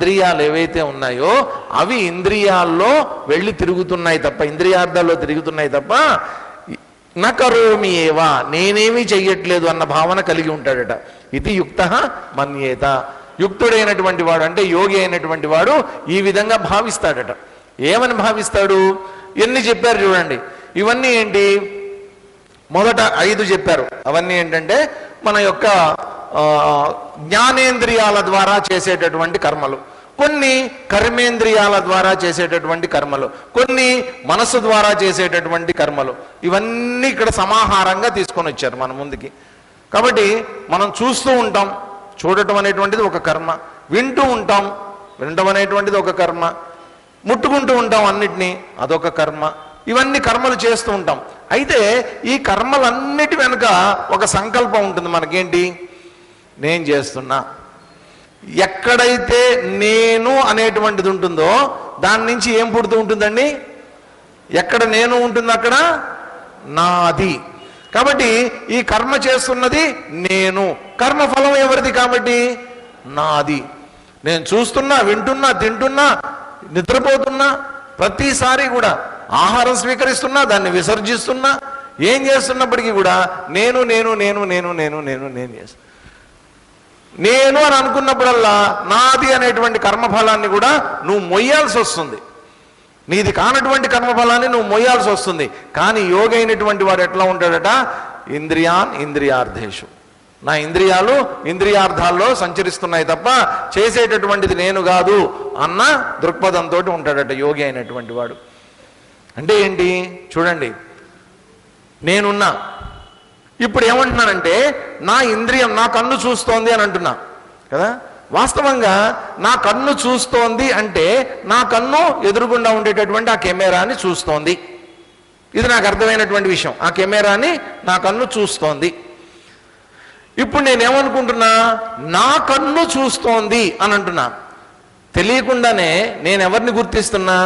ఇంద్రియాలు ఏవైతే ఉన్నాయో అవి ఇంద్రియాల్లో వెళ్ళి తిరుగుతున్నాయి తప్ప, ఇంద్రియార్థాల్లో తిరుగుతున్నాయి తప్ప నకరోమి ఏవా నేనేమీ చెయ్యట్లేదు అన్న భావన కలిగి ఉంటాడట. ఇది యుక్త మన్యేత. యుక్తుడైనటువంటి వాడు అంటే యోగి అయినటువంటి వాడు ఈ విధంగా భావిస్తాడట. ఏమని భావిస్తాడు? ఎన్ని చెప్పారు చూడండి. ఇవన్నీ ఏంటి? మొదట 5 చెప్పారు. అవన్నీ ఏంటంటే మన యొక్క జ్ఞానేంద్రియాల ద్వారా చేసేటటువంటి కర్మలు, కొన్ని కర్మేంద్రియాల ద్వారా చేసేటటువంటి కర్మలు, కొన్ని మనసు ద్వారా చేసేటటువంటి కర్మలు. ఇవన్నీ ఇక్కడ సమాహారంగా తీసుకొని వచ్చారు మన ముందుకి. కాబట్టి మనం చూస్తూ ఉంటాం, చూడటం అనేటువంటిది ఒక కర్మ. వింటూ ఉంటాం, వినటం అనేటువంటిది ఒక కర్మ. ముట్టుకుంటూ ఉంటాం అన్నిటినీ, అదొక కర్మ. ఇవన్నీ కర్మలు చేస్తూ ఉంటాం. అయితే ఈ కర్మలన్నిటి వెనుక ఒక సంకల్పం ఉంటుంది మనకేంటి? నేను చేస్తున్నా. ఎక్కడైతే నేను అనేటువంటిది ఉంటుందో దాని నుంచి ఏం పుడుతూ ఉంటుందండి? ఎక్కడ నేను ఉంటుంది అక్కడ నాది. కాబట్టి ఈ కర్మ చేస్తున్నది నేను, కర్మఫలం ఎవరిది? కాబట్టి నాది. నేను చూస్తున్నా, వింటున్నా, తింటున్నా, నిద్రపోతున్నా, ప్రతిసారి కూడా ఆహారం స్వీకరిస్తున్నా, దాన్ని విసర్జిస్తున్నా, ఏం చేస్తున్నప్పటికీ కూడా నేను నేను నేను నేను నేను నేను నేను చేస్తున్నా. నేను అని అనుకున్నప్పుడల్లా నాది అనేటువంటి కర్మఫలాన్ని కూడా నువ్వు మొయ్యాల్సి వస్తుంది. నీది కానటువంటి కర్మఫలాన్ని నువ్వు మొయ్యాల్సి వస్తుంది. కానీ యోగి అయినటువంటి వాడు ఎట్లా ఉంటాడట? ఇంద్రియాన్ ఇంద్రియార్థేషు. నా ఇంద్రియాలు ఇంద్రియార్థాల్లో సంచరిస్తున్నాయి తప్ప చేసేటటువంటిది నేను కాదు అన్న దృక్పథంతో ఉంటాడట యోగి అయినటువంటి వాడు. అంటే ఏంటి చూడండి, నేనున్నా. ఇప్పుడు ఏమంటున్నానంటే నా ఇంద్రియం, నా కన్ను చూస్తోంది అని అంటున్నా కదా. వాస్తవంగా నా కన్ను చూస్తోంది అంటే నా కన్ను ఎదురుగుండా ఉండేటటువంటి ఆ కెమెరాని చూస్తోంది. ఇది నాకు అర్థమైనటువంటి విషయం. ఆ కెమెరాని నా కన్ను చూస్తోంది. ఇప్పుడు నేనేమనుకుంటున్నా? నా కన్ను చూస్తోంది అని అంటున్నా. తెలియకుండానే నేను ఎవరిని గుర్తిస్తున్నా?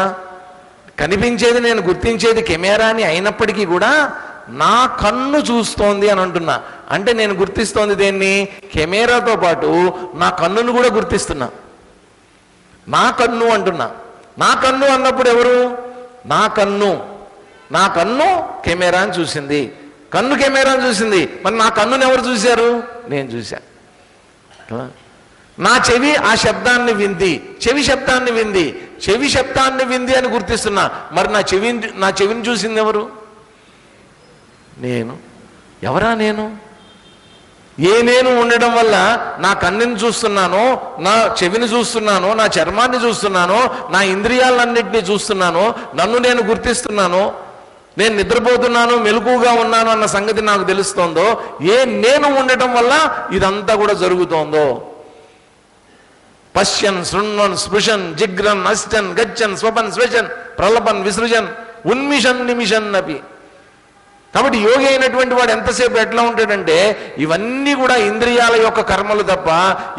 కనిపించేది నేను గుర్తించేది కెమెరాని అయినప్పటికీ కూడా నా కన్ను చూస్తోంది అని అంటున్నా. అంటే నేను గుర్తిస్తోంది దేన్ని? కెమెరాతో పాటు నా కన్నును కూడా గుర్తిస్తున్నా. నా కన్ను అంటున్నా. నా కన్ను అన్నప్పుడు ఎవరు? నా కన్ను. నా కన్ను కెమెరాని చూసింది, కన్ను కెమెరాని చూసింది. మరి నా కన్నుని ఎవరు చూశారు? నేను చూశా. నా చెవి ఆ శబ్దాన్ని వింది, చెవి శబ్దాన్ని వింది, చెవి శబ్దాన్ని వింది అని గుర్తిస్తున్నా. మరి నా చెవిని చూసింది ఎవరు? నేను. ఎవరా నేను? ఏ నేను ఉండడం వల్ల నా కన్నుని చూస్తున్నానో, నా చెవిని చూస్తున్నానో, నా చర్మాన్ని చూస్తున్నానో, నా ఇంద్రియాలన్నింటినీ చూస్తున్నానో, నన్ను నేను గుర్తిస్తున్నానో, నేను నిద్రపోతున్నాను, మెలకుగా ఉన్నాను అన్న సంగతి నాకు తెలుస్తోందో, ఏ నేను ఉండటం వల్ల ఇదంతా కూడా జరుగుతోందో. పశ్యన్ శృణ్వన్ స్పృశన్ జిగ్రన్ అష్టన్ గచ్చన్ స్వపన్ స్వచన్ ప్రలపన్ విసృజన్ ఉన్మిషన్ నిమిషన్ అపి. కాబట్టి యోగి అయినటువంటి వాడు ఎంతసేపు ఎట్లా ఉంటాడంటే ఇవన్నీ కూడా ఇంద్రియాల యొక్క కర్మలు తప్ప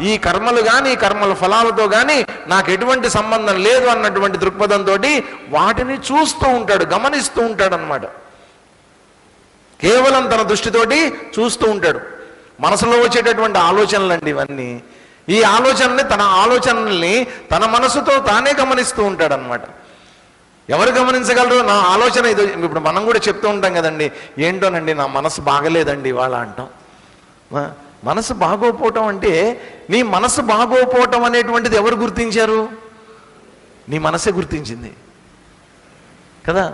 ఈ కర్మలు కానీ కర్మల ఫలాలతో కానీ నాకు ఎటువంటి సంబంధం లేదు అన్నటువంటి దృక్పథంతో వాటిని చూస్తూ ఉంటాడు, గమనిస్తూ ఉంటాడు అన్నమాట. కేవలం తన దృష్టితోటి చూస్తూ ఉంటాడు. మనసులో వచ్చేటటువంటి ఆలోచనలండి ఇవన్నీ. ఈ ఆలోచనల్ని తన మనసుతో తానే గమనిస్తూ ఉంటాడు అన్నమాట. ఎవరు గమనించగలరు? నా ఆలోచన ఇది. ఇప్పుడు మనం కూడా చెప్తూ ఉంటాం కదండి, ఏంటోనండి నా మనసు బాగలేదండి ఇవాళ అంటాం. మనసు బాగోపోవటం అంటే నీ మనసు బాగోపోవటం అనేటువంటిది ఎవరు గుర్తించారు? నీ మనసే గుర్తించింది కదా.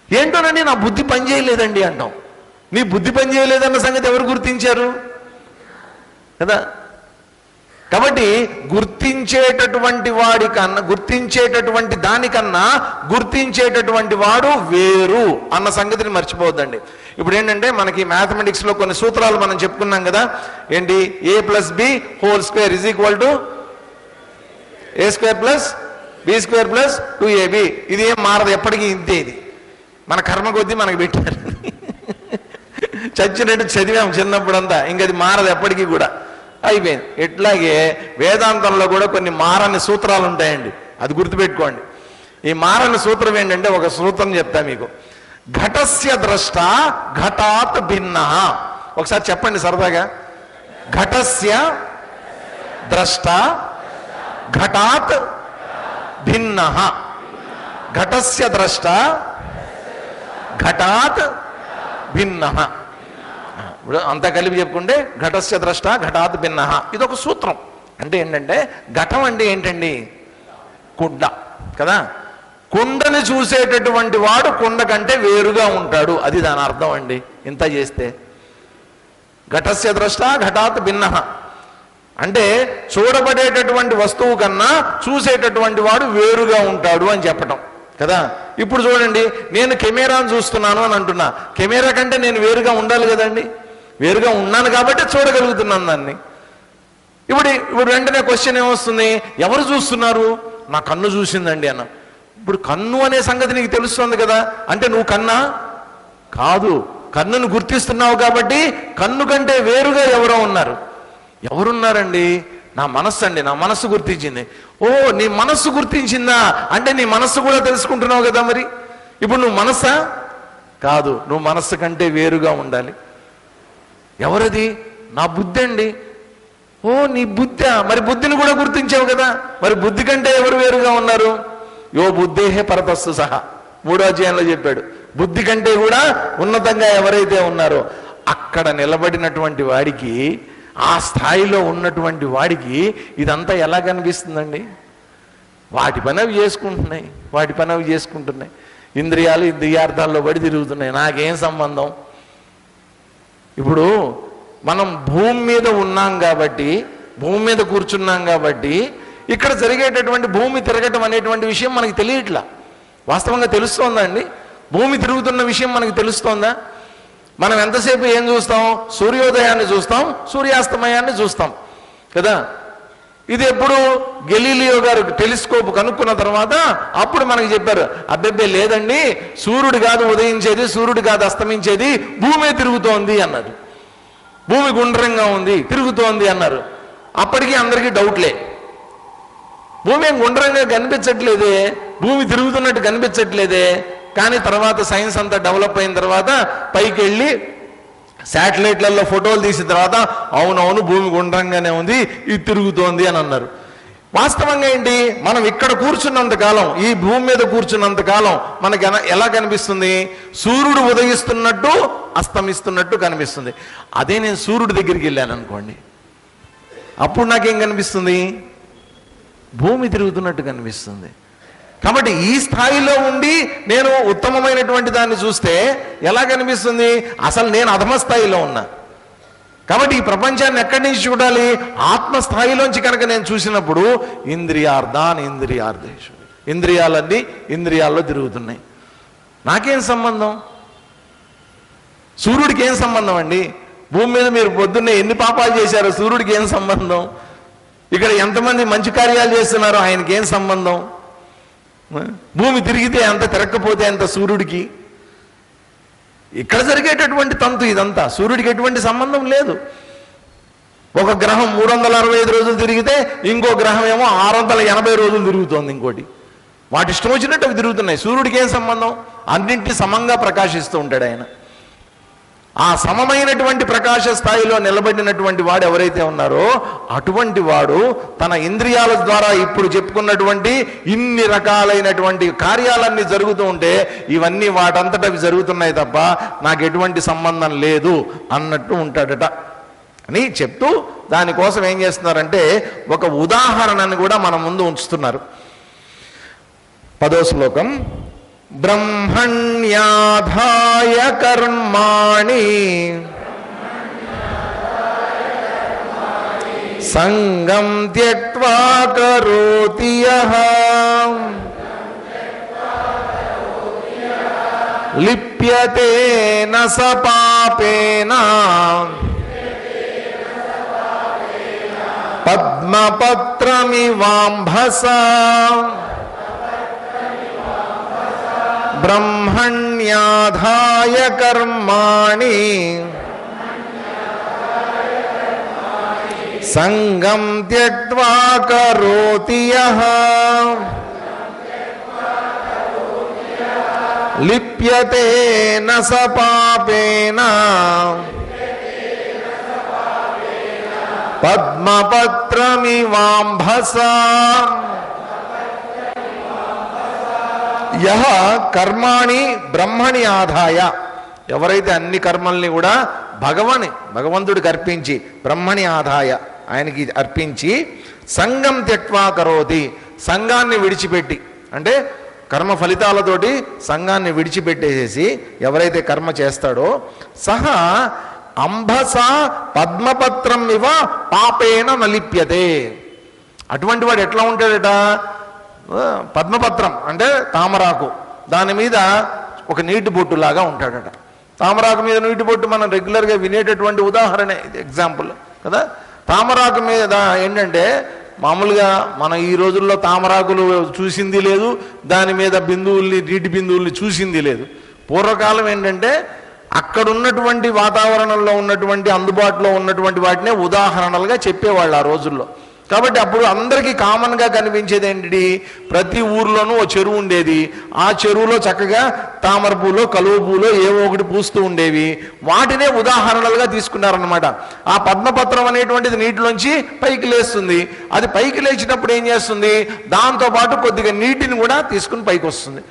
ఏంటోనండి నా బుద్ధి పని చేయలేదండి అంటాం. నీ బుద్ధి పని చేయలేదన్న సంగతి ఎవరు గుర్తించారు కదా. కాబట్టి గుర్తించేటటువంటి దానికన్నా గుర్తించేటటువంటి వాడు వేరు అన్న సంగతిని మర్చిపోవద్దండి. ఇప్పుడు ఏంటంటే మనకి మ్యాథమెటిక్స్లో కొన్ని సూత్రాలు మనం చెప్పుకున్నాం కదా. ఏంటి? a+b² = a² + b² + 2ab. ఇది ఏం మారదు, ఎప్పటికీ ఇంతే. ఇది మన కర్మ కొద్దీ మనకు పెట్టారు. చచ్చినట్టు చదివాం చిన్నప్పుడంతా, ఇంకది మారదు ఎప్పటికీ కూడా. అయిపోయింది. ఇట్లాగే వేదాంతంలో కూడా కొన్ని మారని సూత్రాలు ఉంటాయండి, అది గుర్తుపెట్టుకోండి. ఈ మారని సూత్రం ఏంటంటే ఒక సూత్రం చెప్తా మీకు. ఘటస్య ద్రష్ట ఘటాత్ భిన్న. ఒకసారి చెప్పండి సరదాగా. ఘటస్య ద్రష్ట ఘటాత్ భిన్న, ఘటస్య ద్రష్ట ఘటాత్ భిన్న. ఇప్పుడు అంతా కలిపి చెప్పుకుంటే ఘటస్య ద్రష్ట ఘటాత్ భిన్న. ఇదొక సూత్రం. అంటే ఏంటంటే ఘటం అంటే ఏంటండి? కుండ కదా. కుండని చూసేటటువంటి వాడు కుండ కంటే వేరుగా ఉంటాడు, అది దాని అర్థం అండి. ఇంత చేస్తే ఘటస్య ద్రష్ట ఘటాత్ భిన్న అంటే చూడబడేటటువంటి వస్తువు కన్నా చూసేటటువంటి వాడు వేరుగా ఉంటాడు అని చెప్పటం కదా. ఇప్పుడు చూడండి, నేను కెమెరాను చూస్తున్నాను అని అంటున్నా, కెమెరా కంటే నేను వేరుగా ఉండాలి కదండి. వేరుగా ఉన్నాను కాబట్టి చూడగలుగుతున్నాను దాన్ని. ఇప్పుడు వెంటనే క్వశ్చన్ ఏమొస్తుంది? ఎవరు చూస్తున్నారు? నా కన్ను చూసిందండి అన్న. ఇప్పుడు కన్ను అనే సంగతి నీకు తెలుస్తుంది కదా, అంటే నువ్వు కన్నా కాదు, కన్నును గుర్తిస్తున్నావు కాబట్టి కన్ను కంటే వేరుగా ఎవరో ఉన్నారు. ఎవరున్నారండి? నా మనస్సు అండి. నా మనస్సు గుర్తించింది. ఓ, నీ మనస్సు గుర్తించిందా అంటే నీ మనస్సు కూడా తెలుసుకుంటున్నావు కదా. మరి ఇప్పుడు నువ్వు మనస్సా? కాదు, నువ్వు మనస్సు కంటే వేరుగా ఉండాలి. ఎవరది? నా బుద్ధి అండి. ఓ, నీ బుద్ధి. మరి బుద్ధిని కూడా గుర్తించావు కదా. మరి బుద్ధి కంటే ఎవరు వేరుగా ఉన్నారు? యో బుద్ధేహే పరతస్సు సహా 3వ అధ్యాయంలో చెప్పాడు. బుద్ధి కంటే కూడా ఉన్నతంగా ఎవరైతే ఉన్నారో అక్కడ నిలబడినటువంటి వాడికి, ఆ స్థాయిలో ఉన్నటువంటి వాడికి ఇదంతా ఎలా కనిపిస్తుందండి? వాటి పని అవి చేసుకుంటున్నాయి, వాటి పని అవి చేసుకుంటున్నాయి. ఇంద్రియాలు ఇంద్రియార్థాల్లో పడి తిరుగుతున్నాయి. నాకేం సంబంధం? ఇప్పుడు మనం భూమి మీద ఉన్నాం కాబట్టి, భూమి మీద కూర్చున్నాం కాబట్టి ఇక్కడ జరిగేటటువంటి భూమి తిరగటం అనేటువంటి విషయం మనకి తెలియట్లా. వాస్తవంగా తెలుస్తోందా అండి? భూమి తిరుగుతున్న విషయం మనకి తెలుస్తోందా? మనం ఎంతసేపు ఏం చూస్తాం? సూర్యోదయాన్ని చూస్తాం, సూర్యాస్తమయాన్ని చూస్తాం కదా. ఇది ఎప్పుడు గెలీలియో గారు టెలిస్కోప్ కనుక్కున్న తర్వాత అప్పుడు మనకి చెప్పారు, అబ్బెబ్బే లేదండి, సూర్యుడు కాదు ఉదయించేది, సూర్యుడు కాదు అస్తమించేది, భూమే తిరుగుతోంది అన్నారు. భూమి గుండ్రంగా ఉంది, తిరుగుతోంది అన్నారు. అప్పటికీ అందరికీ డౌట్లే. భూమి ఏం గుండ్రంగా కనిపించట్లేదే, భూమి తిరుగుతున్నట్టు కనిపించట్లేదే. కానీ తర్వాత సైన్స్ అంతా డెవలప్ అయిన తర్వాత పైకి వెళ్ళి శాటిలైట్లలో ఫోటోలు తీసిన తర్వాత అవునవును భూమి గుండ్రంగానే ఉంది, ఇది తిరుగుతోంది అని అన్నారు. వాస్తవంగా ఏంటి? మనం ఇక్కడ కూర్చున్నంత కాలం, ఈ భూమి మీద కూర్చున్నంత కాలం మనకి ఎలా కనిపిస్తుంది? సూర్యుడు ఉదయిస్తున్నట్టు అస్తమిస్తున్నట్టు కనిపిస్తుంది. అదే నేను సూర్యుడి దగ్గరికి వెళ్ళాను అనుకోండి, అప్పుడు నాకేం కనిపిస్తుంది? భూమి తిరుగుతున్నట్టు కనిపిస్తుంది. కాబట్టి ఈ స్థాయిలో ఉండి నేను ఉత్తమమైనటువంటి దాన్ని చూస్తే ఎలా కనిపిస్తుంది? అసలు నేను అధమ స్థాయిలో ఉన్నా. కాబట్టి ఈ ప్రపంచాన్ని ఎక్కడి నుంచి చూడాలి? ఆత్మస్థాయిలోంచి కనుక నేను చూసినప్పుడు ఇంద్రియార్థేషు, ఇంద్రియాలన్నీ ఇంద్రియాల్లో తిరుగుతున్నాయి. నాకేం సంబంధం? సూర్యుడికి ఏం సంబంధం అండి? భూమి మీద మీరు పొద్దున్నే ఎన్ని పాపాలు చేశారో సూర్యుడికి ఏం సంబంధం? ఇక్కడ ఎంతమంది మంచి కార్యాలు చేస్తున్నారో ఆయనకి ఏం సంబంధం? భూమి తిరిగితే అంత, తిరగకపోతే అంత సూర్యుడికి. ఇక్కడ జరిగేటటువంటి తంతు ఇదంతా. సూర్యుడికి ఎటువంటి సంబంధం లేదు. ఒక గ్రహం 365 రోజులు తిరిగితే ఇంకో గ్రహం ఏమో 680 రోజులు తిరుగుతోంది ఇంకోటి. వాటి ఇష్టం వచ్చినట్టు అవి తిరుగుతున్నాయి. సూర్యుడికి ఏం సంబంధం? అన్నింటినీ సమంగా ప్రకాశిస్తూ ఉంటాడు ఆయన. ఆ సమమైనటువంటి ప్రకాశ స్థాయిలో నిలబడినటువంటి వాడు ఎవరైతే ఉన్నారో అటువంటి వాడు తన ఇంద్రియాల ద్వారా ఇప్పుడు చెప్పుకున్నటువంటి ఇన్ని రకాలైనటువంటి కార్యాలన్నీ జరుగుతూ ఉంటే ఇవన్నీ వాటంతట అవి జరుగుతున్నాయి తప్ప నాకు ఎటువంటి సంబంధం లేదు అన్నట్టు ఉంటాడట అని చెప్తూ దానికోసం ఏం చేస్తున్నారంటే ఒక ఉదాహరణను కూడా మన ముందు ఉంచుతున్నారు. 10వ శ్లోకం. బ్రహ్మణ్యాధాయ కర్మాణి సంగం త్యక్త్వా కరోతి యః లిప్యతే న స పాపేన పద్మపత్రమివాంభసా బ్రహ్మణ్యాధాయ కర్మాణి సంగం త్యక్త్వా కరోతి యః లిప్యతే న స పాపేన పద్మపత్రమివాంభసా యహ కర్మాణి బ్రహ్మణి ఆదాయ, ఎవరైతే అన్ని కర్మల్ని కూడా భగవంతుడికి అర్పించి, బ్రహ్మణి ఆదాయ ఆయనకి అర్పించి, సంగం త్యక్వా కరోతి, సంఘాన్ని విడిచిపెట్టి, అంటే కర్మ ఫలితాలతోటి సంఘాన్ని విడిచిపెట్టేసేసి ఎవరైతే కర్మ చేస్తాడో సహా అంబస పద్మపత్రం ఇవ పాపేన నలిప్యతే. అటువంటి వాడు ఎట్లా ఉంటాడట, పద్మపత్రం అంటే తామరాకు, దాని మీద ఒక నీటి బొట్టులాగా ఉంటాడట. తామరాకు మీద నీటి బొట్టు మనం రెగ్యులర్గా వినేటటువంటి ఉదాహరణ ఇది, ఎగ్జాంపుల్ కదా. తామరాకు మీద ఏంటంటే మామూలుగా మనం ఈ రోజుల్లో తామరాకులు చూసింది లేదు, దాని మీద బిందువుల్ని, నీటి బిందువుల్ని చూసింది లేదు. పూర్వకాలం ఏంటంటే అక్కడ ఉన్నటువంటి వాతావరణంలో ఉన్నటువంటి అందుబాటులో ఉన్నటువంటి వాటినే ఉదాహరణలుగా చెప్పేవాళ్ళు ఆ రోజుల్లో. కాబట్టి అప్పుడు అందరికీ కామన్గా కనిపించేది ఏంటి, ప్రతి ఊర్లోనూ ఓ చెరువు ఉండేది, ఆ చెరువులో చక్కగా తామర పూలో కలువ పూలో ఏవో ఒకటి పూస్తూ ఉండేవి, వాటినే ఉదాహరణలుగా తీసుకున్నారనమాట. ఆ పద్మపత్రం అనేటువంటిది నీటిలోంచి పైకి లేస్తుంది, అది పైకి లేచినప్పుడు ఏం చేస్తుంది, దాంతోపాటు కొద్దిగా నీటిని కూడా తీసుకుని పైకి వస్తుంది.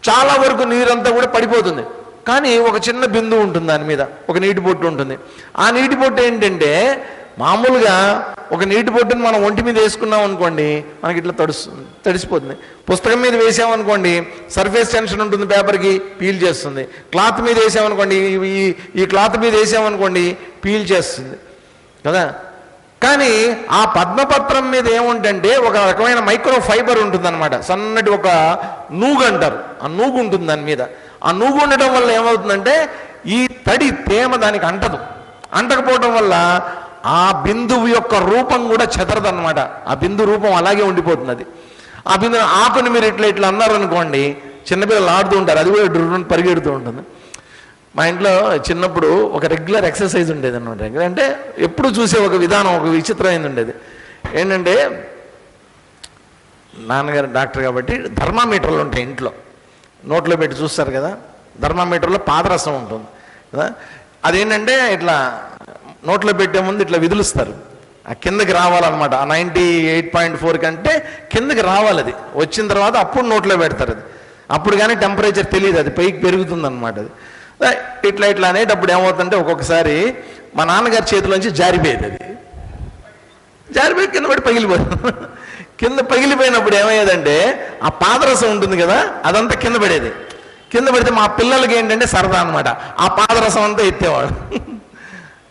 చాలా వరకు నీరంతా కూడా పడిపోతుంది, కానీ ఒక చిన్న బిందువు ఉంటుంది, దాని మీద ఒక నీటి బొట్టు ఉంటుంది. ఆ నీటి బొట్టు ఏంటంటే మామూలుగా ఒక నీటి బొట్టుని మనం ఒంటి మీద వేసుకున్నాం అనుకోండి, మనకి ఇట్లా తడిసిపోతుంది. పుస్తకం మీద వేసామనుకోండి సర్ఫేస్ టెన్షన్ ఉంటుంది, పేపర్కి పీల్ చేస్తుంది. క్లాత్ మీద వేసామనుకోండి, ఈ క్లాత్ మీద వేసామనుకోండి పీల్ చేస్తుంది కదా. కానీ ఆ పద్మపత్రం మీద ఏముంటుందంటే ఒక రకమైన మైక్రో ఫైబర్ ఉంటుందన్నమాట, సన్నటి ఒక నూగు అంటారు, ఆ నూగు ఉంటుంది దాని మీద. ఆ నూగు ఉండటం వల్ల ఏమవుతుందంటే ఈ తడి తేమ దానికి అంటకపోవటం వల్ల ఆ బిందువు యొక్క రూపం కూడా చెదరదన్నమాట, ఆ బిందు రూపం అలాగే ఉండిపోతుంది. అది ఆ బిందు ఆకుని మీరు ఇట్లా అన్నారనుకోండి, చిన్నపిల్లలు ఆడుతూ ఉంటారు, అది కూడా డ్రున్ పరిగెడుతూ ఉంటుంది. మా ఇంట్లో చిన్నప్పుడు ఒక రెగ్యులర్ ఎక్సర్సైజ్ ఉండేది అనమాట. అంటే ఎప్పుడు చూసే ఒక విధానం, ఒక విచిత్రమైనది ఉండేది. ఏంటంటే నాన్నగారు డాక్టర్ కాబట్టి థర్మామీటర్లు ఉంటాయి ఇంట్లో, నోట్లో పెట్టి చూస్తారు కదా, థర్మామీటర్లో పాదరసం ఉంటుంది కదా. అదేంటంటే ఇట్లా నోట్లో పెట్టే ముందు ఇట్లా విదులుస్తారు, ఆ కిందకి రావాలన్నమాట. ఆ 98.4 కంటే కిందకి రావాలి, అది వచ్చిన తర్వాత అప్పుడు నోట్లో పెడతారు. అది అప్పుడు కానీ టెంపరేచర్ తెలియదు, అది పైకి పెరుగుతుంది అనమాట. అది ఇట్లా అనేటప్పుడు ఏమవుతుందంటే ఒక్కొక్కసారి మా నాన్నగారి చేతిలోంచి జారిపోయేది, అది జారిపోయి కింద పడి పగిలిపోతుంది. కింద పగిలిపోయినప్పుడు ఏమయ్యేదంటే ఆ పాదరసం ఉంటుంది కదా, అదంతా కింద పడేది. కింద పడితే మా పిల్లలకి ఏంటంటే సరదా అనమాట, ఆ పాదరసం అంతా ఎత్తేవాడు,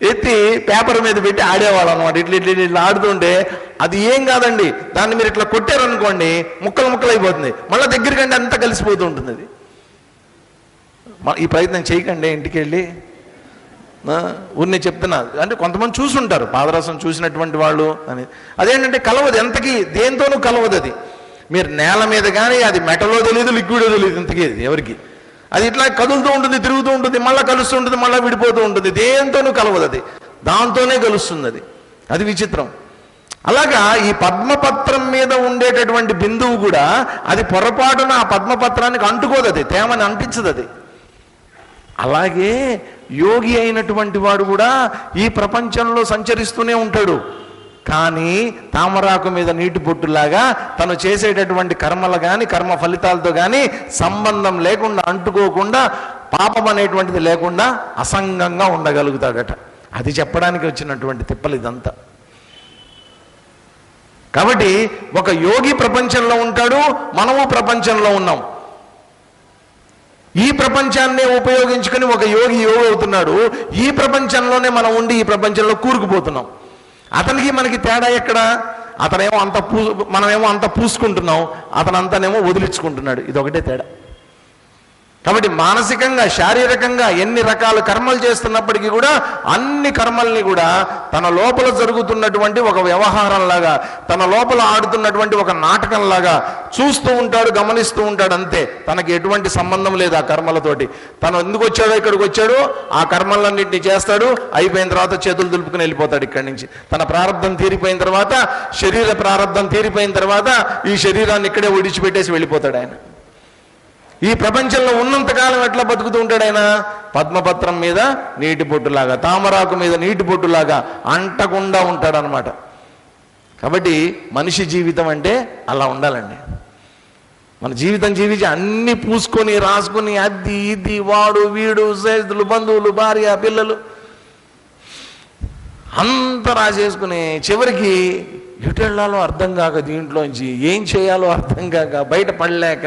ఎత్తి పేపర్ మీద పెట్టి ఆడేవాళ్ళు అనమాట. ఇట్లా ఆడుతుంటే అది ఏం కాదండి, దాన్ని మీరు ఇట్లా కొట్టారనుకోండి ముక్కలు అయిపోతుంది, మళ్ళీ దగ్గరికంటే అంతా కలిసిపోతూ ఉంటుంది. అది ఈ ప్రయత్నం చేయకండి ఇంటికి వెళ్ళి, ఊరిని చెప్తున్నా. అంటే కొంతమంది చూసుంటారు పాదరసం చూసినటువంటి వాళ్ళు అని. అదేంటంటే కలవదు, ఎంతకీ దేంతోనూ కలవదు. అది మీరు నేల మీద కానీ అది మెటలో తెలియదు, లిక్విడో తెలియదు, ఇంతకీ ఎవరికి. అది ఇట్లా కదులుతూ ఉంటుంది, తిరుగుతూ ఉంటుంది, మళ్ళీ కలుస్తూ ఉంటుంది, మళ్ళీ విడిపోతూ ఉంటుంది, దేంతోనూ కలవదు, అది దాంతోనే కలుస్తుంది. అది విచిత్రం. అలాగా ఈ పద్మపత్రం మీద ఉండేటటువంటి బిందువు కూడా అది పొరపాటున ఆ పద్మపత్రానికి అంటుకోదు, అది తేమని అంటించదు. అది అలాగే యోగి అయినటువంటి వాడు కూడా ఈ ప్రపంచంలో సంచరిస్తూనే ఉంటాడు, కానీ తామరాకు మీద నీటి బొట్టులాగా తను చేసేటటువంటి కర్మలు కానీ కర్మ ఫలితాలతో కానీ సంబంధం లేకుండా, అంటుకోకుండా, పాపం అనేటువంటిది లేకుండా అసంగంగా ఉండగలుగుతాడట. అది చెప్పడానికి వచ్చినటువంటి తిప్పలు ఇదంతా. కాబట్టి ఒక యోగి ప్రపంచంలో ఉంటాడు, మనము ప్రపంచంలో ఉన్నాం. ఈ ప్రపంచాన్నే ఉపయోగించుకొని ఒక యోగి అవుతున్నాడు, ఈ ప్రపంచంలోనే మనం ఉండి ఈ ప్రపంచంలో కూరుకుపోతున్నాం. అతనికి మనకి తేడా ఎక్కడ? అతనేమో మనమేమో అంత పూసుకుంటున్నాం, అతనంతానేమో వదిలించుకుంటున్నాడు. ఇదొకటే తేడా. కాబట్టి మానసికంగా, శారీరకంగా ఎన్ని రకాల కర్మలు చేస్తున్నప్పటికీ కూడా అన్ని కర్మల్ని కూడా తన లోపల జరుగుతున్నటువంటి ఒక వ్యవహారంలాగా, తన లోపల ఆడుతున్నటువంటి ఒక నాటకంలాగా చూస్తూ ఉంటాడు, గమనిస్తూ ఉంటాడు. అంతే, తనకి ఎటువంటి సంబంధం లేదు ఆ కర్మలతోటి. తను ఎందుకు వచ్చాడో ఇక్కడికి వచ్చాడో ఆ కర్మలన్నింటినీ చేస్తాడు, అయిపోయిన తర్వాత చేతులు దులుపుకుని వెళ్ళిపోతాడు ఇక్కడి నుంచి. తన ప్రారంధం తీరిపోయిన తర్వాత, శరీర ప్రారంధం తీరిపోయిన తర్వాత ఈ శరీరాన్ని ఇక్కడే విడిచిపెట్టేసి వెళ్ళిపోతాడు ఆయన. ఈ ప్రపంచంలో ఉన్నంతకాలం ఎట్లా బతుకుతూ ఉంటాడు ఆయన? పద్మపత్రం మీద నీటి బొట్టులాగా, తామరాకు మీద నీటి బొట్టులాగా అంటకుండా ఉంటాడనమాట. కాబట్టి మనిషి జీవితం అంటే అలా ఉండాలండి. మన జీవితం జీవించి అన్ని పూసుకొని రాసుకొని అది ఇది వాడు వీడు స్నేహితులు బంధువులు భార్య పిల్లలు అంత రాసేసుకుని చివరికి ఎటు వెళ్ళాలో అర్థం కాక, దీంట్లోంచి ఏం చేయాలో అర్థం కాక, బయట పడలేక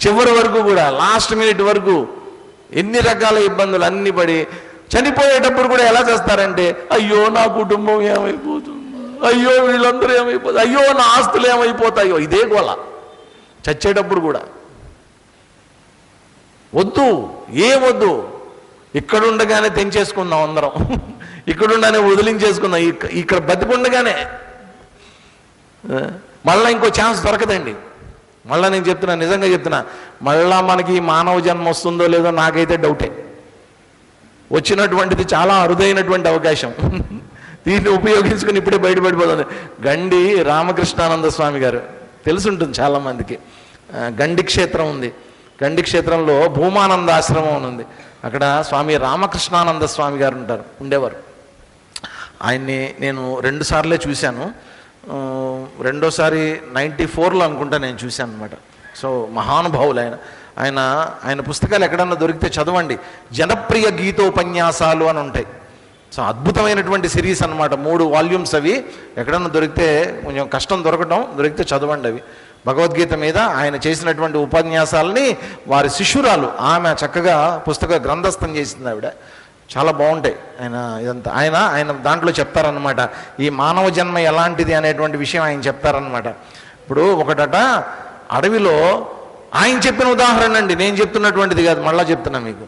చివరి వరకు కూడా లాస్ట్ మినిట్ వరకు ఎన్ని రకాల ఇబ్బందులు అన్ని పడి చనిపోయేటప్పుడు కూడా ఎలా చేస్తారంటే, అయ్యో నా కుటుంబం ఏమైపోతుంది, అయ్యో వీళ్ళందరూ ఏమైపోతారు, అయ్యో నా ఆస్తులు ఏమైపోతాయో, ఇదే గోల చచ్చేటప్పుడు కూడా. వద్దు, ఏమొద్దు, ఇక్కడుండగానే తెంచేసుకుందాం అందరం, ఇక్కడుండగానే వదిలించేసుకుందాం, ఇక్కడ బతికుండగానే మళ్ళీ ఇంకో ఛాన్స్ దొరకదండి. మళ్ళీ నేను చెప్తున్నా, నిజంగా చెప్తున్నా, మళ్ళా మనకి మానవ జన్మ వస్తుందో లేదో నాకైతే డౌటే. వచ్చినటువంటిది చాలా అరుదైనటువంటి అవకాశం, దీన్ని ఉపయోగించుకుని ఇప్పుడే బయటపడిపోతుంది. గండి రామకృష్ణానంద స్వామి గారు తెలుసుంటుంది చాలామందికి. గండి క్షేత్రం ఉంది, గండి క్షేత్రంలో భూమానంద ఆశ్రమం అని ఉంది. అక్కడ స్వామి రామకృష్ణానంద స్వామి గారు ఉండేవారు. ఆయన్ని నేను 2 సార్లే చూశాను. రెండోసారి 94లో అనుకుంటా నేను చూశాను అనమాట. సో మహానుభావులు ఆయన పుస్తకాలు ఎక్కడన్నా దొరికితే చదవండి. జనప్రియ గీతోపన్యాసాలు అని ఉంటాయి. సో అద్భుతమైనటువంటి సిరీస్ అనమాట, 3 వాల్యూమ్స్ అవి. ఎక్కడన్నా దొరికితే, కొంచెం కష్టం దొరికితే చదవండి అవి. భగవద్గీత మీద ఆయన చేసినటువంటి ఉపన్యాసాలని వారి శిష్యురాలు ఆమె చక్కగా పుస్తక గ్రంథస్థం చేసింది ఆవిడ. చాలా బాగుంటాయి. ఆయన దాంట్లో చెప్తారనమాట, ఈ మానవ జన్మ ఎలాంటిది అనేటువంటి విషయం ఆయన చెప్తారనమాట. ఇప్పుడు ఒకటట అడవిలో, ఆయన చెప్పిన ఉదాహరణ అండి, నేను చెప్తున్నటువంటిది కాదు, మళ్ళా చెప్తున్నా మీకు.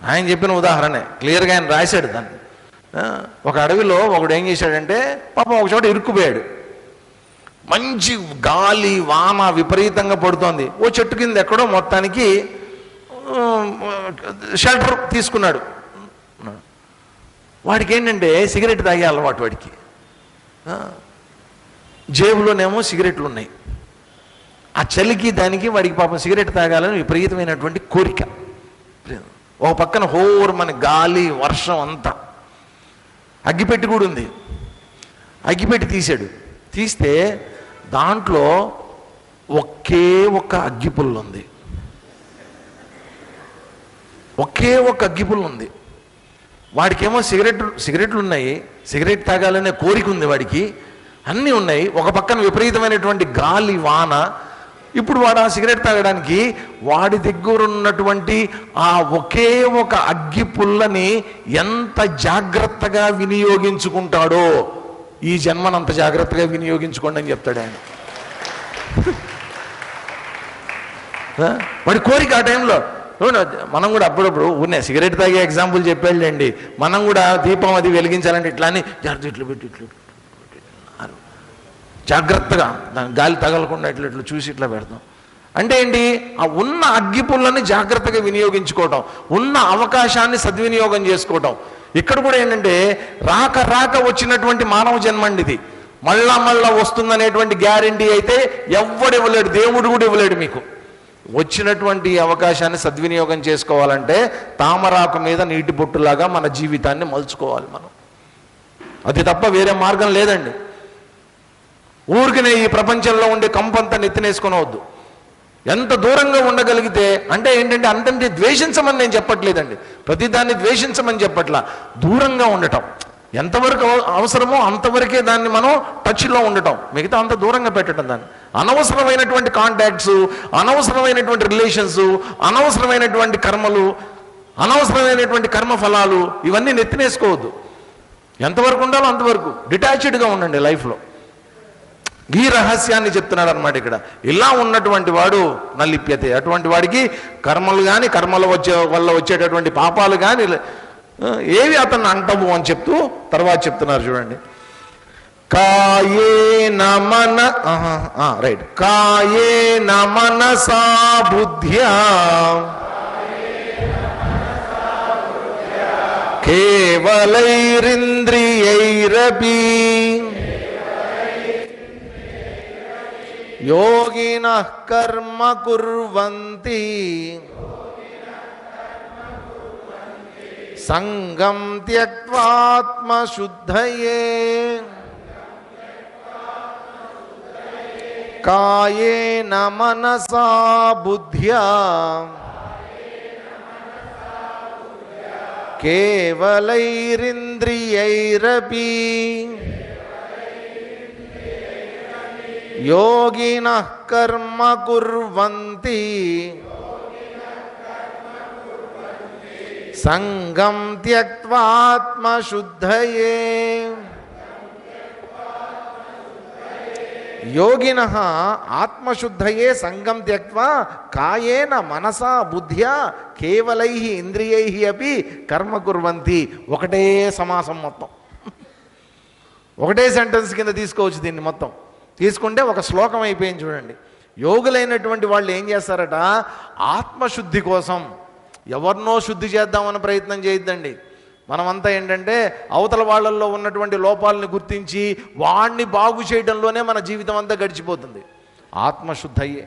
ఆయన చెప్పిన ఉదాహరణే, క్లియర్గా ఆయన రాశాడు దాన్ని. ఒక అడవిలో ఒకడు ఏం చేశాడంటే, పాపం ఒక చోట ఇరుక్కుపోయాడు. మంచి గాలి వాన విపరీతంగా పడుతోంది. ఓ చెట్టు కింద ఎక్కడో మొత్తానికి షెల్టర్ తీసుకున్నాడు. వాడికి ఏంటంటే సిగరెట్ తాగే అలవాటు వాడికి. జేబులోనేమో సిగరెట్లు ఉన్నాయి. ఆ చలికి దానికి వాడికి పాపం సిగరెట్ తాగాలని విపరీతమైనటువంటి కోరిక. ఒక పక్కన హోర్మని గాలి వర్షం అంతా, అగ్గిపెట్టి కూడా ఉంది. అగ్గిపెట్టి తీస్తే దాంట్లో ఒకే ఒక అగ్గిపుల్ల ఉంది. ఒకే ఒక అగ్గిపుల్ల ఉంది. వాడికేమో సిగరెట్లు ఉన్నాయి, సిగరెట్ తాగాలనే కోరిక ఉంది వాడికి, అన్నీ ఉన్నాయి. ఒక పక్కన విపరీతమైనటువంటి గాలి వాన. ఇప్పుడు వాడు ఆ సిగరెట్ తాగడానికి వాడి దగ్గర ఉన్నటువంటి ఆ ఒకే ఒక అగ్గి పుల్లని ఎంత జాగ్రత్తగా వినియోగించుకుంటాడో, ఈ జన్మనంత జాగ్రత్తగా వినియోగించుకోండి అని చెప్తాడు ఆయన. వాడి కోరిక ఆ టైంలో. మనం కూడా అప్పుడప్పుడు ఉన్నాయి, సిగరెట్ తాగే ఎగ్జాంపుల్ చెప్పాడులేండి. మనం కూడా దీపం అది వెలిగించాలంటే ఇట్లా అని ఇట్లు పెట్టి ఇట్లు జాగ్రత్తగా దాని గాలి తగలకుండా ఇట్లా చూసి ఇట్లా పెడతాం. అంటే ఏంటి? ఆ ఉన్న అగ్గిపుల్లని జాగ్రత్తగా వినియోగించుకోవటం, ఉన్న అవకాశాన్ని సద్వినియోగం చేసుకోవటం. ఇక్కడ కూడా ఏంటంటే రాక వచ్చినటువంటి మానవ జన్మండి ఇది. మళ్ళా వస్తుందనేటువంటి గ్యారంటీ అయితే ఎవ్వడు ఇవ్వలేడు, దేవుడు కూడా ఇవ్వలేడు మీకు. వచ్చినటువంటి అవకాశాన్ని సద్వినియోగం చేసుకోవాలంటే తామరాకు మీద నీటి బొట్టులాగా మన జీవితాన్ని మలుచుకోవాలి మనం. అది తప్ప వేరే మార్గం లేదండి. ఊరికినే ఈ ప్రపంచంలో ఉండే కంపంతా నెత్తినేసుకొనవద్దు. ఎంత దూరంగా ఉండగలిగితే, అంటే ఏంటంటే అంతంటే ద్వేషించమని నేను చెప్పట్లేదండి, ప్రతిదాన్ని ద్వేషించమని చెప్పట్లా. దూరంగా ఉండటం, ఎంతవరకు అవసరమో అంతవరకే దాన్ని మనం టచ్లో ఉండటం, మిగతా అంత దూరంగా పెట్టడం. దాన్ని అనవసరమైనటువంటి కాంటాక్ట్స్, అనవసరమైనటువంటి రిలేషన్స్, అనవసరమైనటువంటి కర్మలు, అనవసరమైనటువంటి కర్మఫలాలు ఇవన్నీ నెత్తినేసుకోవద్దు. ఎంతవరకు ఉండాలో అంతవరకు డిటాచ్డ్గా ఉండండి లైఫ్లో. ఈ రహస్యాన్ని చెప్తున్నాడు అనమాట ఇక్కడ. ఇలా ఉన్నటువంటి వాడు నలిప్యతే, అటువంటి వాడికి కర్మలు కానీ కర్మల వల్ల వచ్చేటటువంటి పాపాలు కానీ ఏవి అతన్ని అంటవు అని చెప్తూ తర్వాత చెప్తున్నారు చూడండి. కాయేన మనసా బుద్ధ్యా కేవలైరింద్రియైరపి యోగినః కర్మ కుర్వంతి సంగం త్యక్త్వాత్మశుద్ధయే కాయేన మనసా బుద్ధ్యా కేవలైరింద్రియైరపి యోగినః కర్మ కుర్వంతి సంగం త్యక్త్వాత్మశుద్ధయే. యోగినః ఆత్మశుద్ధయే సంగం త్యక్త్వా కాయేన మనసా బుద్ధ్యా కేవలై ఇంద్రియై అపి కర్మ కుర్వంతి. ఒకటే సమాసం మొత్తం, ఒకటే సెంటెన్స్ కింద తీసుకోవచ్చు దీన్ని. మొత్తం తీసుకుంటే ఒక శ్లోకం అయిపోయింది చూడండి. యోగులైనటువంటి వాళ్ళు ఏం చేస్తారట, ఆత్మశుద్ధి కోసం ఎవరినో శుద్ధి చేద్దామని ప్రయత్నం చేయొద్దండి. మనమంతా ఏంటంటే అవతల వాళ్ళల్లో ఉన్నటువంటి లోపాలని గుర్తించి వాణ్ణి బాగు చేయడంలోనే మన జీవితం అంతా గడిచిపోతుంది. ఆత్మశుద్ధయ్యే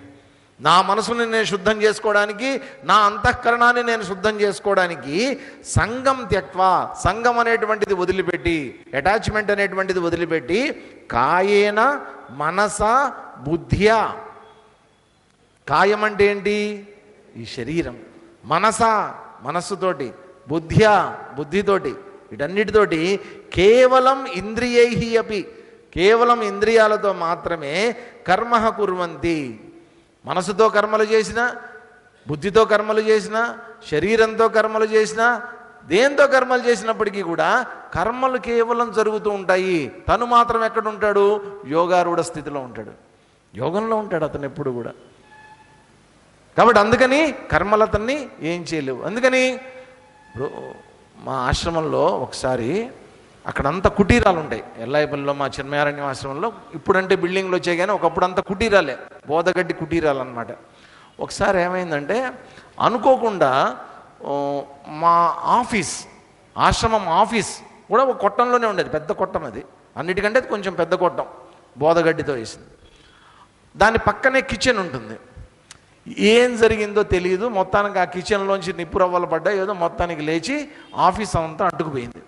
నా మనసుని నేను శుద్ధం చేసుకోవడానికి, నా అంతఃకరణాన్ని నేను శుద్ధం చేసుకోవడానికి సంగం త్యక్వా, సంగం అనేటువంటిది వదిలిపెట్టి, అటాచ్మెంట్ అనేటువంటిది వదిలిపెట్టి, కాయేన మనస బుద్ధ్యా. కాయం అంటే ఏంటి? ఈ శరీరం. మనస మనస్సుతోటి, బుద్ధ్యా బుద్ధితోటి, వీటన్నిటితోటి కేవలం ఇంద్రియై అపి, కేవలం ఇంద్రియాలతో మాత్రమే కర్మ కుర్వంతి. మనసుతో కర్మలు చేసినా, బుద్ధితో కర్మలు చేసినా, శరీరంతో కర్మలు చేసినా, దేంతో కర్మలు చేసినప్పటికీ కూడా కర్మలు కేవలం జరుగుతూ ఉంటాయి. తను మాత్రం ఎక్కడ ఉంటాడు? యోగారూఢ స్థితిలో ఉంటాడు, యోగంలో ఉంటాడు అతను ఎప్పుడు కూడా. కాబట్టి అందుకని కర్మలు అతన్ని ఏం చేయలేవు. అందుకని ఇప్పుడు మా ఆశ్రమంలో ఒకసారి అక్కడంతా కుటీరాలు ఉంటాయి. ఎల్లాయిపల్లిలో మా చిన్మయారణ్యం ఆశ్రమంలో, ఇప్పుడంటే బిల్డింగ్లు వచ్చాయి కానీ ఒకప్పుడు అంతా కుటీరాలే, బోదగడ్డి కుటీరాలు అనమాట. ఒకసారి ఏమైందంటే అనుకోకుండా మా ఆఫీస్, ఆశ్రమం ఆఫీస్ కూడా ఒక కొట్టంలోనే ఉండేది, పెద్ద కొట్టం అది, అన్నిటికంటే కొంచెం పెద్ద కొట్టం, బోదగడ్డితో వేసింది. దాని పక్కనే కిచెన్ ఉంటుంది. ఏం జరిగిందో తెలియదు, మొత్తానికి ఆ కిచెన్లోంచి నిప్పురవ్వలు పడ్డా ఏదో మొత్తానికి లేచి ఆఫీస్ అంతా అడ్డుకుపోయింది.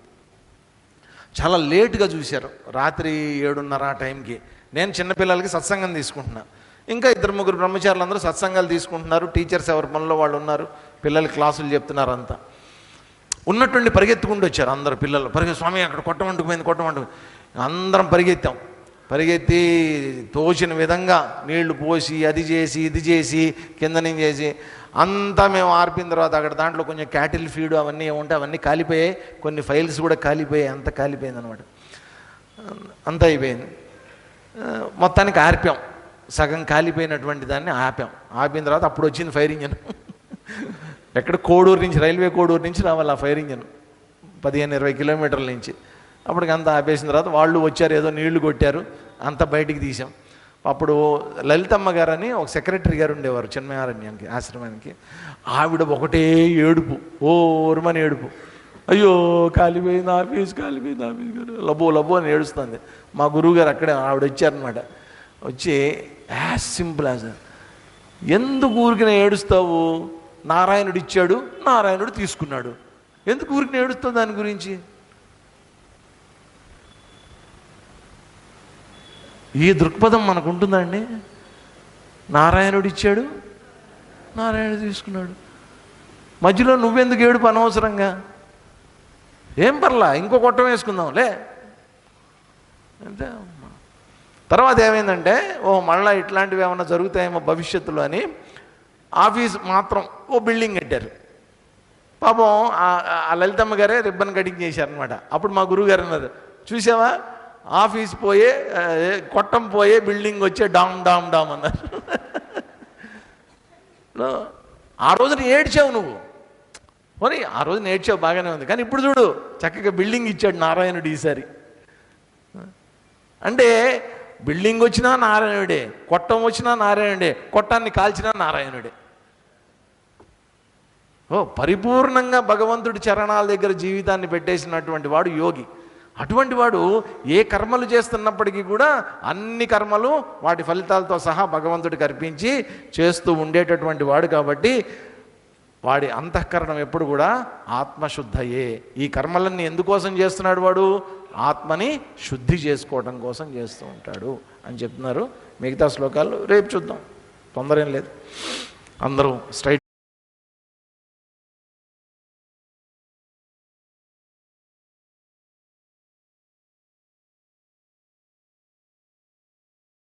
చాలా లేటుగా చూశారు, రాత్రి 7:30 ఆ టైంకి. నేను చిన్నపిల్లలకి సత్సంగం తీసుకుంటున్నా, ఇంకా 2-3 బ్రహ్మచారులు అందరూ సత్సంగాలు తీసుకుంటున్నారు, టీచర్స్ ఎవరి పనిలో వాళ్ళు ఉన్నారు, పిల్లలు క్లాసులు చెప్తున్నారు. అంతా ఉన్నట్టుండి పరిగెత్తుకుంటూ వచ్చారు అందరు పిల్లలు. స్వామి అక్కడ కొట్టమంటుకుపోయింది, కొట్టమంటుకుపోయింది. అందరం పరిగెత్తాం. పరిగెత్తి తోచిన విధంగా నీళ్లు పోసి, అది చేసి ఇది చేసి కింద నుంచి చేసి అంతా మేము ఆర్పిన తర్వాత అక్కడ దాంట్లో కొంచెం క్యాటిల్ ఫీడ్ అవన్నీ ఏముంటే అవన్నీ కాలిపోయాయి, కొన్ని ఫైల్స్ కూడా కాలిపోయాయి, అంత కాలిపోయింది అనమాట. అంతా అయిపోయింది. మొత్తానికి ఆర్పాం, సగం కాలిపోయినటువంటి దాన్ని ఆపాం. ఆపిన తర్వాత అప్పుడు వచ్చింది ఫైర్ ఇంజన్. ఎక్కడ కోడూరు నుంచి, రైల్వే కోడూరు నుంచి రావాలి ఆ ఫైర్ ఇంజన్, 15-20 కిలోమీటర్ల నుంచి. అప్పటికి అంతా ఆపేసిన తర్వాత వాళ్ళు వచ్చారు, ఏదో నీళ్లు కొట్టారు, అంతా బయటికి తీసాం. అప్పుడు లలితమ్మ గారని ఒక సెక్రటరీ గారు ఉండేవారు చిన్మయారణ్యానికి ఆశ్రమానికి. ఆవిడ ఒకటే ఏడుపు, ఓర్మని ఏడుపు. అయ్యో కాలిపోయింది ఆఫీస్, కాలిపోయింది ఆఫీస్ గారు, లబో లబో అని ఏడుస్తుంది. మా గురువు గారు అక్కడే, ఆవిడ వచ్చారనమాట. వచ్చి యాజ్ సింపుల్ యాజ్, ఎందుకు ఊరికిన ఏడుస్తావు? నారాయణుడు ఇచ్చాడు, నారాయణుడు తీసుకున్నాడు, ఎందుకు ఊరికిన ఏడుస్తావు దాని గురించి? ఈ దృక్పథం మనకు ఉంటుందండి. నారాయణుడు ఇచ్చాడు, నారాయణుడు తీసుకున్నాడు, మధ్యలో నువ్వెందుకు ఏడుపు అనవసరంగా? ఏం పర్లా, ఇంకో కొట్టం వేసుకుందాంలే అంతే. తర్వాత ఏమైందంటే, మళ్ళీ ఇట్లాంటివి ఏమైనా జరుగుతాయేమో భవిష్యత్తులో అని ఆఫీస్ మాత్రం ఓ బిల్డింగ్ కట్టారు. పాపం ఆ లలితమ్మ గారే రిబ్బన్ కటింగ్ చేశారనమాట. అప్పుడు మా గురువు గారు అన్నారు, చూసావా ఆఫీస్ పోయే, కొట్టం పోయే, బిల్డింగ్ వచ్చే, డామ్ డామ్ డామ్ అన్నారు. ఆ రోజున ఏడ్చావు నువ్వు, పోనీ ఆ రోజున ఏడ్చావు, బాగానే ఉంది. కానీ ఇప్పుడు చూడు, చక్కగా బిల్డింగ్ ఇచ్చాడు నారాయణుడు ఈసారి. అంటే బిల్డింగ్ వచ్చినా నారాయణుడే, కొట్టం వచ్చినా నారాయణుడే, కొట్టాన్ని కాల్చినా నారాయణుడే. పరిపూర్ణంగా భగవంతుడి చరణాల దగ్గర జీవితాన్ని పెట్టేసినటువంటి వాడు యోగి. అటువంటి వాడు ఏ కర్మలు చేస్తున్నప్పటికీ కూడా అన్ని కర్మలు వాటి ఫలితాలతో సహా భగవంతుడికి అర్పించి చేస్తూ ఉండేటటువంటి వాడు కాబట్టి వాడి అంతఃకరణం ఎప్పుడు కూడా ఆత్మశుద్ధయే. ఈ కర్మలన్నీ ఎందుకోసం చేస్తున్నాడు వాడు? ఆత్మని శుద్ధి చేసుకోవడం కోసం చేస్తూ ఉంటాడు అని చెప్తున్నారు. మిగతా శ్లోకాలు రేపు చూద్దాం, తొందర ఏం లేదు. అందరూ స్ట్రైట్